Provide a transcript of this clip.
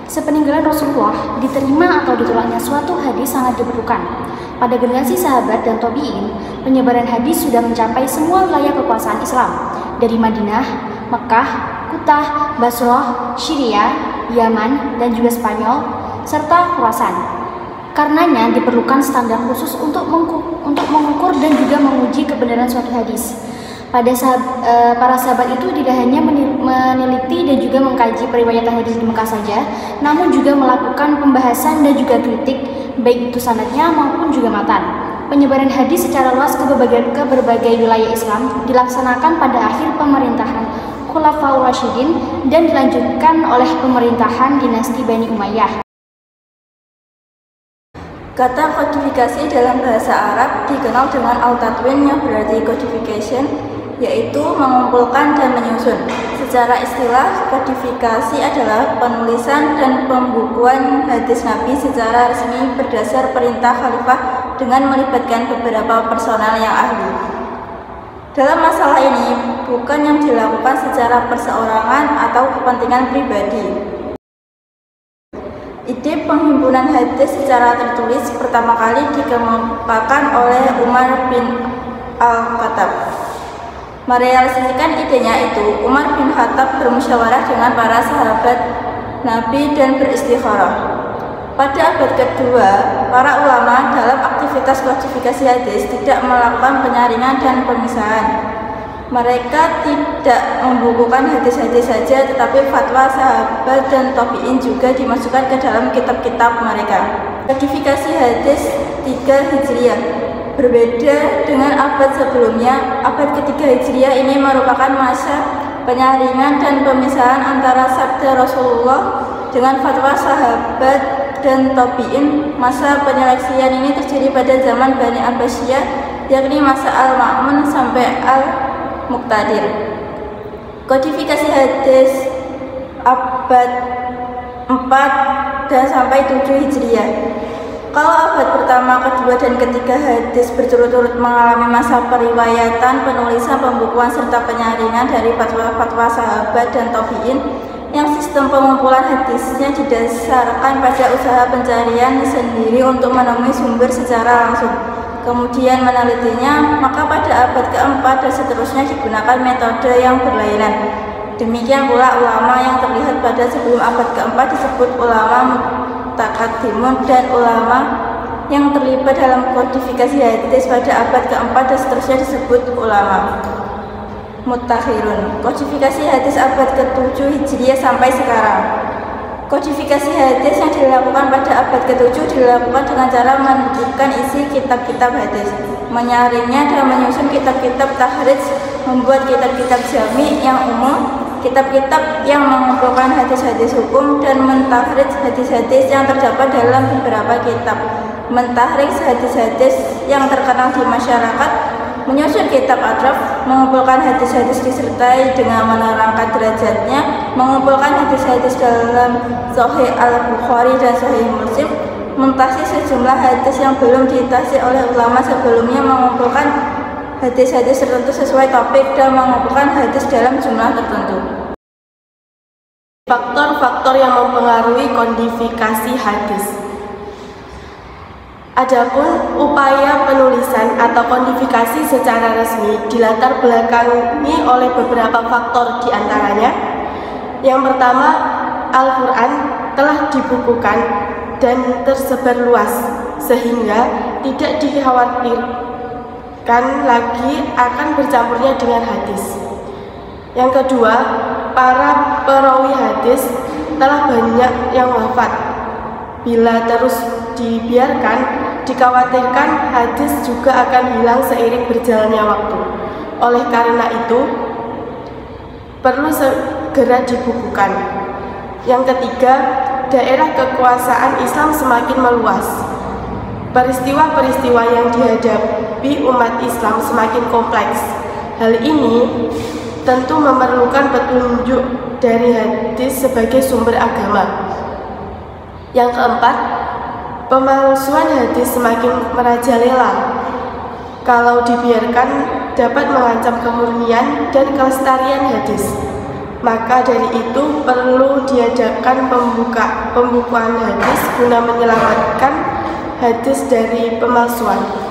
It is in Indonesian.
Sepeninggalan Rasulullah, diterima atau ditolaknya suatu hadis sangat diperlukan. Pada generasi sahabat dan tabi'in, penyebaran hadis sudah mencapai semua wilayah kekuasaan Islam, dari Madinah, Mekah, Kutah, Basrah, Syria, Yaman, dan juga Spanyol, serta Khurasan. Karenanya diperlukan standar khusus untuk mengukur dan juga menguji kebenaran suatu hadis. Para sahabat itu tidak hanya meneliti dan juga mengkaji periwayatan hadis di Mekah saja, namun juga melakukan pembahasan dan juga kritik, baik itu sanadnya maupun juga matan. Penyebaran hadis secara luas ke berbagai wilayah Islam dilaksanakan pada akhir pemerintahan Khulafaur Rasyidin dan dilanjutkan oleh pemerintahan dinasti Bani Umayyah. Kata kodifikasi dalam bahasa Arab dikenal dengan al-tatwin yang berarti codification, yaitu mengumpulkan dan menyusun. Secara istilah, kodifikasi adalah penulisan dan pembukuan hadis Nabi secara resmi berdasar perintah khalifah dengan melibatkan beberapa personal yang ahli. Dalam masalah ini, bukan yang dilakukan secara perseorangan atau kepentingan pribadi. Ide penghimpunan hadis secara tertulis pertama kali dikemukakan oleh Umar bin Al-Khattab. Merealisasikan idenya itu, Umar bin Khattab bermusyawarah dengan para sahabat Nabi dan beristikharah. Pada abad kedua, para ulama dalam aktivitas klasifikasi hadis tidak melakukan penyaringan dan pemisahan. Mereka tidak membukukan hadis-hadis saja, tetapi fatwa sahabat dan tabi'in juga dimasukkan ke dalam kitab-kitab mereka. Klasifikasi hadis 3 Hijriah berbeda dengan abad sebelumnya. Abad ketiga Hijriah ini merupakan masa penyaringan dan pemisahan antara sabda Rasulullah dengan fatwa sahabat dan tabi'in. Masa penyeleksian ini terjadi pada zaman Bani Abbasiyah, yakni masa Al-Ma'mun sampai Al-Muqtadir. Kodifikasi hadis abad 4 dan sampai 7 Hijriah. Kalau abad pertama, kedua, dan ketiga hadis berturut-turut mengalami masa periwayatan, penulisan, pembukuan, serta penyaringan dari fatwa-fatwa sahabat dan tabi'in yang sistem pengumpulan hadisnya didasarkan pada usaha pencarian sendiri untuk menemui sumber secara langsung, kemudian menelitinya, maka pada abad keempat dan seterusnya digunakan metode yang berlainan. Demikian pula ulama yang terlihat pada sebelum abad keempat disebut ulama mutakaddimun, dan ulama yang terlibat dalam kodifikasi hadis pada abad keempat dan seterusnya disebut ulama mutakhirun. Kodifikasi hadis abad ke-7 Hijriah sampai sekarang. Kodifikasi hadis yang dilakukan pada abad ke-7 dilakukan dengan cara menentukan isi kitab-kitab hadis, menyaringnya dan menyusun kitab-kitab tahrij, membuat kitab-kitab jami yang umum, kitab-kitab yang mengumpulkan hadis-hadis hukum, dan mentahrij hadis-hadis yang terdapat dalam beberapa kitab, mentahrij hadis-hadis yang terkenal di masyarakat, menyusun kitab atraf, mengumpulkan hadis-hadis disertai dengan menerangkan derajatnya, mengumpulkan hadis-hadis dalam Sahih Al-Bukhari dan Sahih Muslim, mentahsih sejumlah hadis yang belum ditahsih oleh ulama sebelumnya, mengumpulkan hadis-hadis tertentu sesuai topik, dan mengumpulkan hadis dalam jumlah tertentu. Faktor-faktor yang mempengaruhi kodifikasi hadis. Adapun upaya penulisan atau kodifikasi secara resmi dilatar belakangi oleh beberapa faktor, diantaranya: yang pertama, Al-Quran telah dibukukan dan tersebar luas sehingga tidak dikhawatirkan lagi akan bercampurnya dengan hadis. Yang kedua, para perawi hadis telah banyak yang wafat. Bila terus dibiarkan, dikhawatirkan hadis juga akan hilang seiring berjalannya waktu. Oleh karena itu, perlu segera dibukukan. Yang ketiga, daerah kekuasaan Islam semakin meluas. Peristiwa-peristiwa yang dihadapi umat Islam semakin kompleks. Hal ini tentu memerlukan petunjuk dari hadis sebagai sumber agama. Yang keempat, pemalsuan hadis semakin merajalela. Kalau dibiarkan dapat mengancam kemurnian dan kelestarian hadis. Maka dari itu perlu diadakan pembukuan hadis guna menyelamatkan hadis dari pemalsuan.